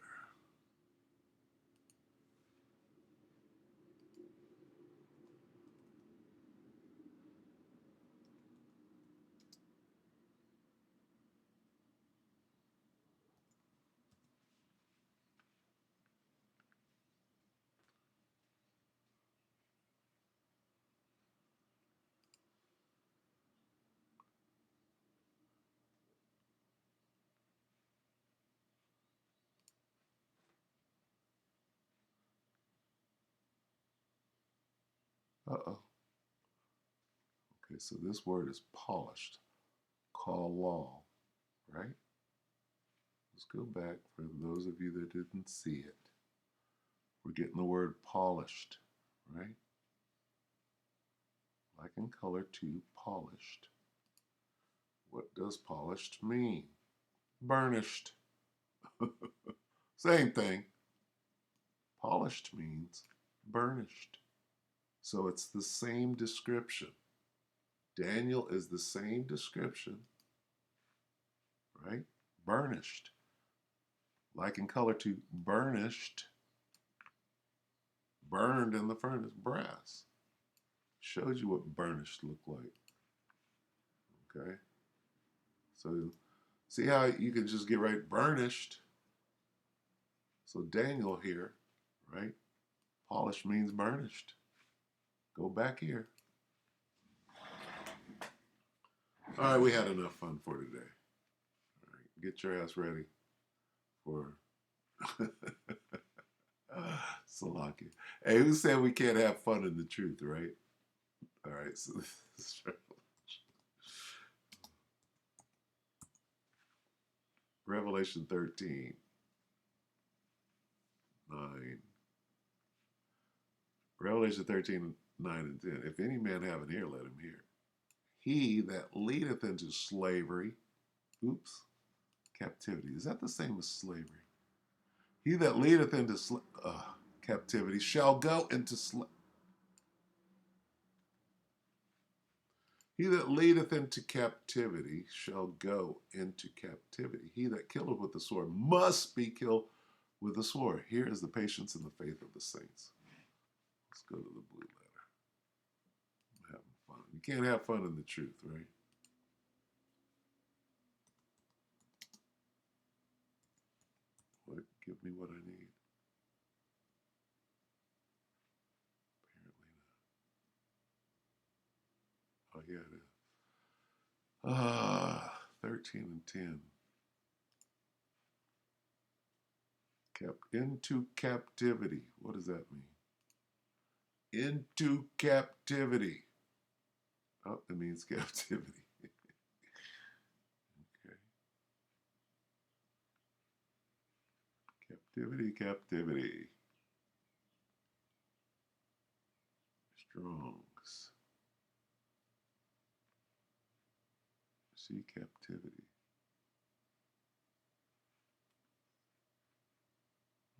Uh-oh. Okay, so this word is polished. Call law, right? Let's go back for those of you that didn't see it. We're getting the word polished, right? Like in color to polished. What does polished mean? Burnished. Same thing. Polished means burnished. So it's the same description. Daniel is the same description, right? Burnished. Like in color to burnished, burned in the furnace, brass. Shows you what burnished looked like. Okay? So see how you can just get right burnished. So Daniel here, right? Polished means burnished. Go back here. All right, we had enough fun for today. All right, get your ass ready for Salaki. Hey, who said we can't have fun in the truth, right? All right, so this is Revelation 13, 9. Revelation 13, 9 and 10. If any man have an ear, let him hear. He that leadeth into slavery, captivity. Is that the same as slavery? He that leadeth into captivity shall go into slavery. He that leadeth into captivity shall go into captivity. He that killeth with the sword must be killed with the sword. Here is the patience and the faith of the saints. Let's go to the blue letter. I'm having fun. You can't have fun in the truth, right? What? Give me what I need. Apparently not. Oh, yeah, it is. 13 and 10. Kept into captivity. What does that mean? into captivity. Oh, it means captivity. Okay. Captivity, captivity. Strongs. See captivity.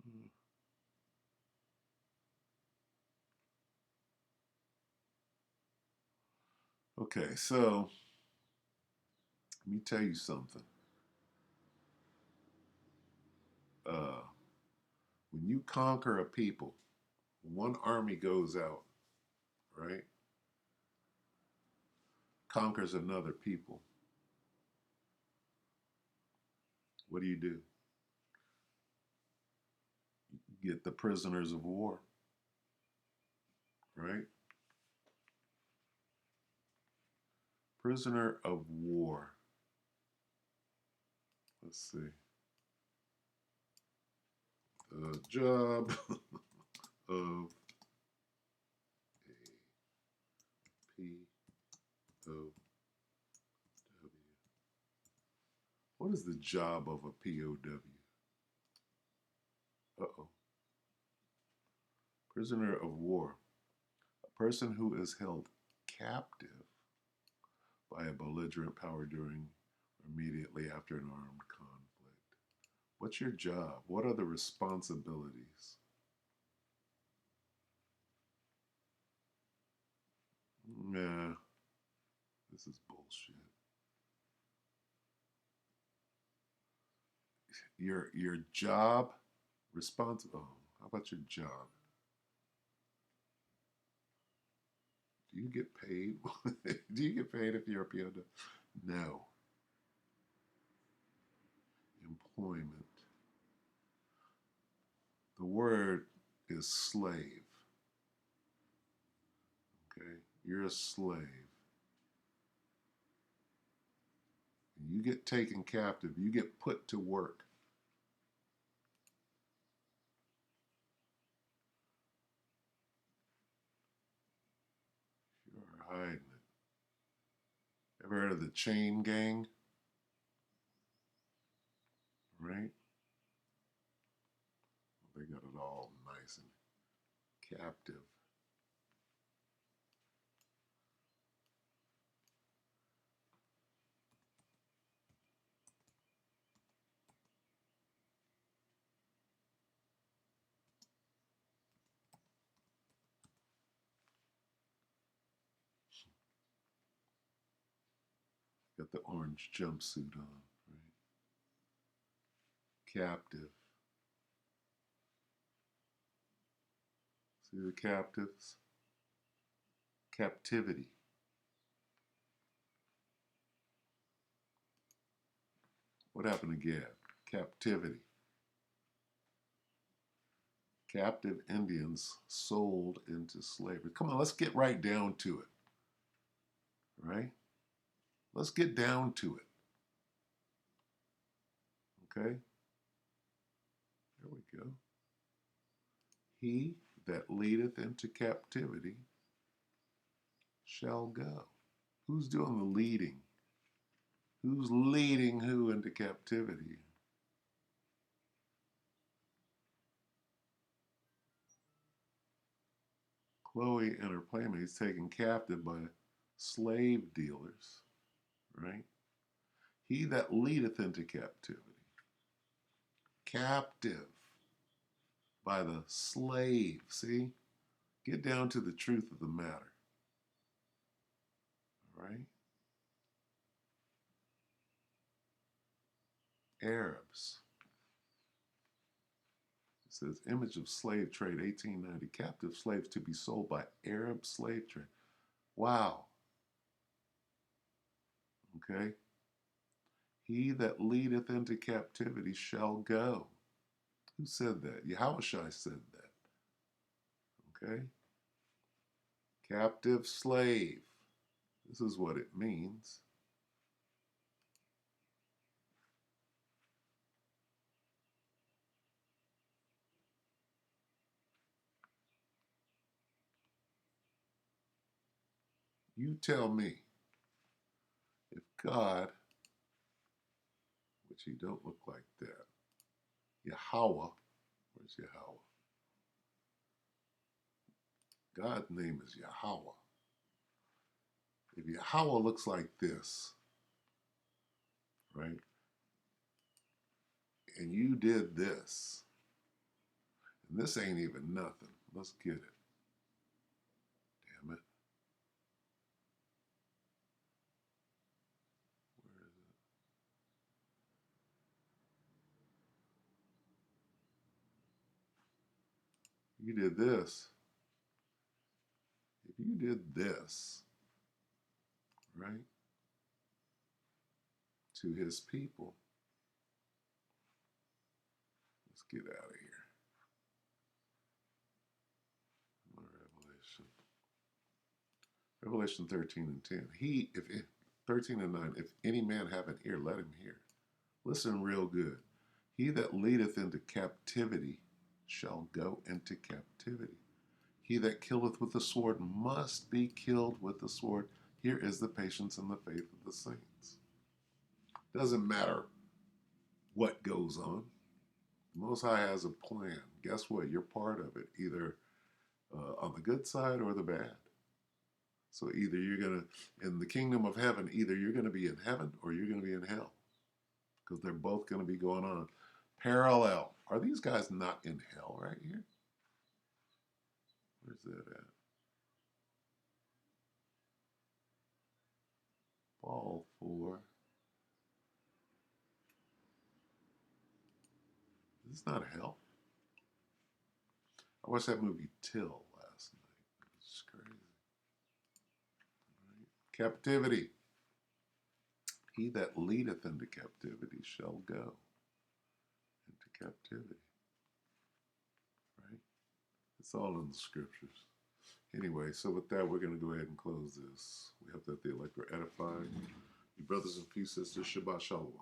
Hmm. Okay, so let me tell you something. Uh, when you conquer a people, one army goes out, right? Conquers another people. What do? You get the prisoners of war, right? Prisoner of war. Let's see. The job of a POW. What is the job of a POW? Uh-oh. Prisoner of war. A person who is held captive by a belligerent power during or immediately after an armed conflict. What's your job? What are the responsibilities? Nah, this is bullshit. Your job responsible. Oh, how about your job? Do you get paid? Do you get paid if you're a POW? No. Employment. The word is slave. Okay? You're a slave. You get taken captive. You get put to work. You're hiding it. Ever heard of the chain gang? Right? They got it all nice and captive. Got the orange jumpsuit on, right? Captive. See the captives? Captivity. What happened to Gab? Captivity. Captive Indians sold into slavery. Come on, let's get right down to it. Right? Let's get down to it. Okay? There we go. He that leadeth into captivity shall go. Who's doing the leading? Who's leading who into captivity? Chloe and her playmates taken captive by slave dealers, right? He that leadeth into captivity, captive by the slave. See? Get down to the truth of the matter, right? Arabs. It says image of slave trade 1890, captive slaves to be sold by Arab slave trade. Wow. Okay. He that leadeth into captivity shall go. Who said that? Yahushua said that. Okay. Captive slave. This is what it means. You tell me if God, which he don't look like that, Yahweh, where's Yahweh? God's name is Yahweh. If Yahweh looks like this, right, and you did this, and this ain't even nothing. Let's get it. Damn it. Where is it? You did this. If you did this, right, to his people, let's get out of here. Revelation. Revelation 13 and 10. 13 and 9, if any man have an ear, let him hear. Listen real good. He that leadeth into captivity shall go into captivity. He that killeth with the sword must be killed with the sword. Here is the patience and the faith of the saints. Doesn't matter what goes on. The Most High has a plan. Guess what? You're part of it, either on the good side or the bad. So either you're going to, in the kingdom of heaven, either you're going to be in heaven or you're going to be in hell, because they're both going to be going on parallel. Are these guys not in hell right here? Where's that at? Ball 4. Is this not hell? I watched that movie Till last night. It's crazy. Right? Captivity. He that leadeth into captivity shall go into captivity. Right? It's all in the scriptures. Anyway, so with that, we're going to go ahead and close this. We hope that the elect were edified. Your brothers and sisters, Shabbat Shalom.